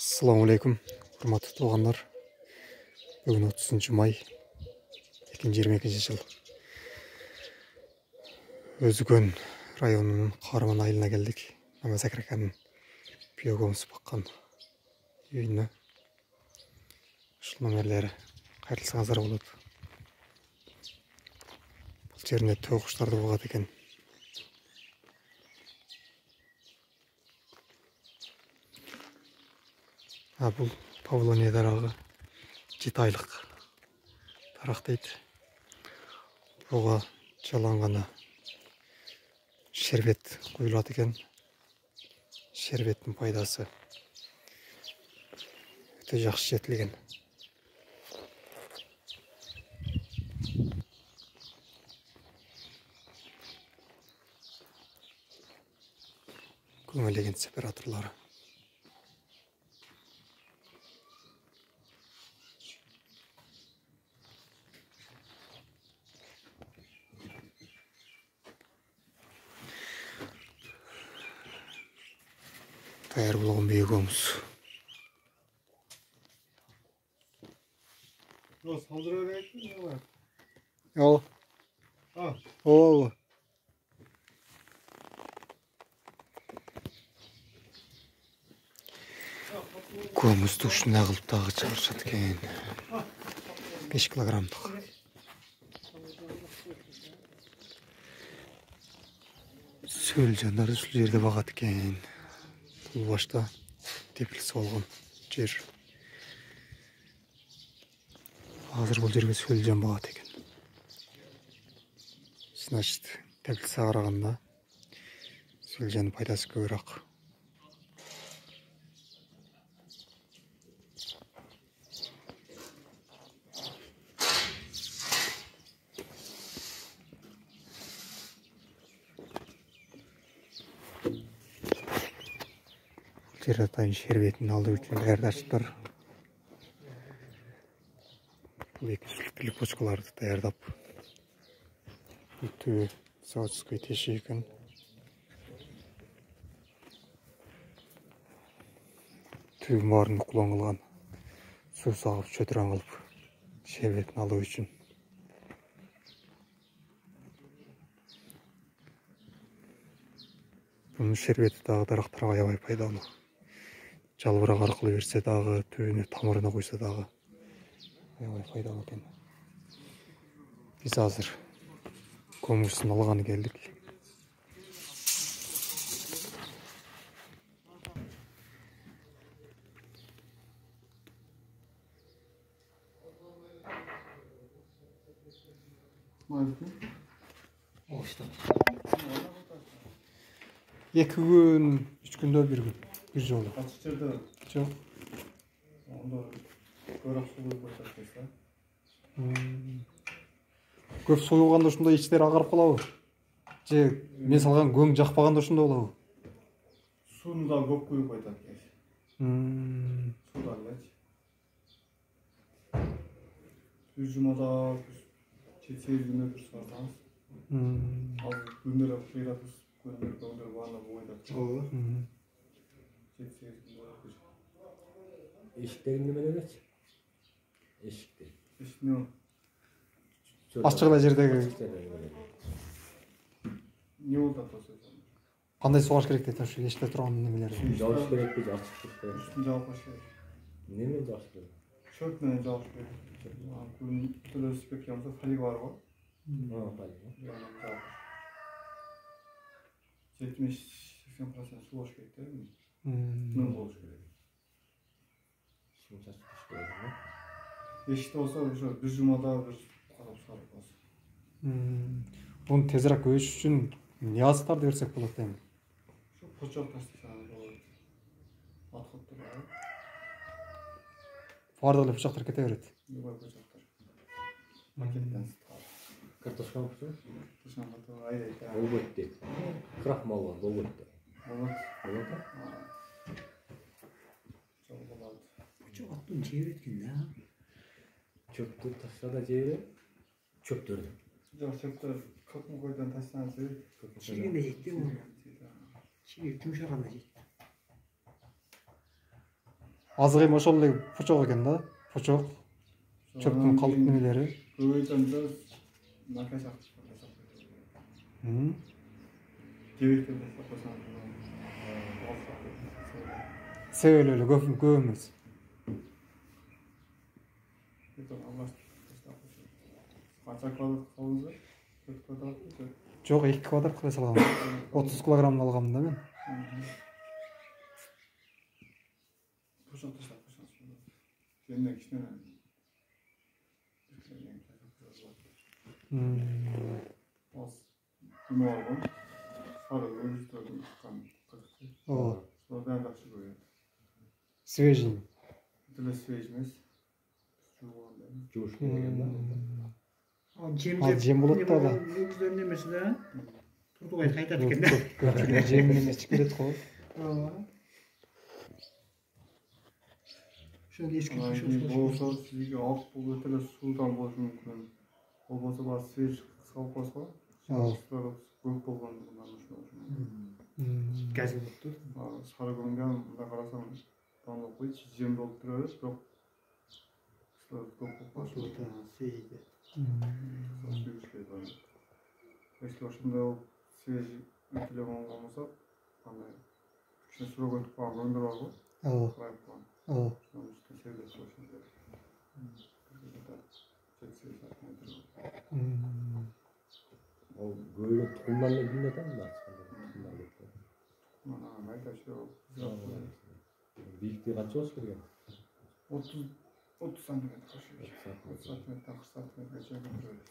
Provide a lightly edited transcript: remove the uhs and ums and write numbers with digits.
Assalamu alaikum, hurmatly tuğanlar. Bugün 30 may 2022 жыл. Өзгөн районунун Карман айылына келдик. Намаз акырканын биогомуз баккан үйүнө. Ушул номерлери кайрылсаңыздар болот. Бул жерине төө куштарды угат экен. Бул Павлония дарагы 7 айлык дарак дейт. Буга жаланганы шербет куюлат экен. Шербеттин пайдасы өтө жакшы жетилген. Көңүлдөгөн сепараторлору. Dayar bulgun büyüğümüz. Saldırı ettin mi var? Yol. Ha. Ol. Көмүз тушуна кылып дагы чыгарышат экен. 5 килограммдык. Сөл жандар ушул жерде багат экен. Бул башта тепилиси болгон жер. Азыр бул жерге сөл жан багат экен. Значит, тепилисине караганда сөл жанын пайдасы көбүрөөк. Жератайын шербетин алуу үчүн даярдаштыр. Бул эки почкаларды даярдап, түбү заводской теши экен. Түбүн баарын уклон кылган. Суу сагып чөтүрөн кылып шербетин алуу үчүн. Bunun şerbeti dagы дарактарга аябай пайдалуу. Жалбырак аркылуу берсе дагы, түбүнө тамырына куйса дагы аябай пайдалуу экен. Биз азыр көмүрсүн алганы келдик. Екі күн, 3 күндө bir жолу. Açık жерде Жок. onda көбүрөөк суу куюп коюшат дейсиз. Көп союганда ушундай ичтери агарып калабы? Же мен салган көң жакпаганда ушундай болобу? Сууну да көп куюп коюшат дейсиз. Суудан элечи. Түз жумада 7-8 күндө бир саатаңыз. Ал күндөр кыйратып көңдөр баана бойдап. Ооба. 7-8 күндө. Eşiklerin nemeleri? Eşikler. Эч не Ачык жердеги не болуп атат? кандай сугаш керек дейт ошо эшикте турган немелер. Жауış gerek değil, açık gerek. Üstünü жаап коюш керек. Немен жауış gerek? Çöp менен жаап керек. Күн төлөсүп кеткен болсо фалига бар го. Fayda. 70-80% суу болуш керек да. Күн болуш керек. Şimdi açık gerek. Эшикте болсо ошо бир жумада бир карап сарып калса. Буну тезирээк өсүш үчүн эмне азыктарды берсек болот эми? Ошо почок тастасаңыз болот. Отходдор бар. Баардык эле бычактар кете берет. Любой почоктор. Пакеттен сатып. Kartoşka mı tutun? Тушанга айдай. Olgot değil. Krahmal var, olgot değil. Болот. Olgot da? Жол болот. Çok attım çevir etkin ya. Çöptür, taşlarda ceyre. Çöptürdü. Жок, чөптөр көкмү койдон таштансы. Çiğne de yekti onu. Çiğne yumuşakana yekti. Азык эми ошол эле почок экен да. Почок, чөптүн калдык немелери. Көбөйтөн да накачак. Мм. Кебекте де сапасан. Себеле эле көп эмес. Это Allah. Kaça kvadraт kalınca? 4 kvadrat mı? Жок, 2 квадрат кыла салгам. 30 килограмм алгам да мен. Boşalt. Kendine kişine az ne oldu? Sarı ölçüldü kan kırıktı. О, Sonra ben de şey böyle. свежий. Dile sürecimiz. жуушку деген да. Ал жем Ал жем болот да ага. Негизден немеси да. Турдугай кайтат экен да. Көпчүлүк жемин эмес чип келет го. Ооба. Ошол эски Болsa sizge alt bu ötele sudan boşu mümkün. Olmasa bazı sveç kısa olmasa. Suları көп болғандығынан Gaz болупту. Sarı göngen mында карасаң таңдап койчу жем болуп тура берет, бирок suları көп болуп Сейде. Если ошондой свежий ütülеп алган болсо, андай кичине суроо өтүп калган өндөр бар го. Ооба. Кайып калган. Ооба. Ошонун үстүнө сервис ошондой. Ал көйлөк тукумдан эле билинет да мында. Мана айтачу. Бийликтиги канча болуш керек? 30 сантиметр. 30 сантиметр, 40 сантиметрге чейин көтөрүлөт.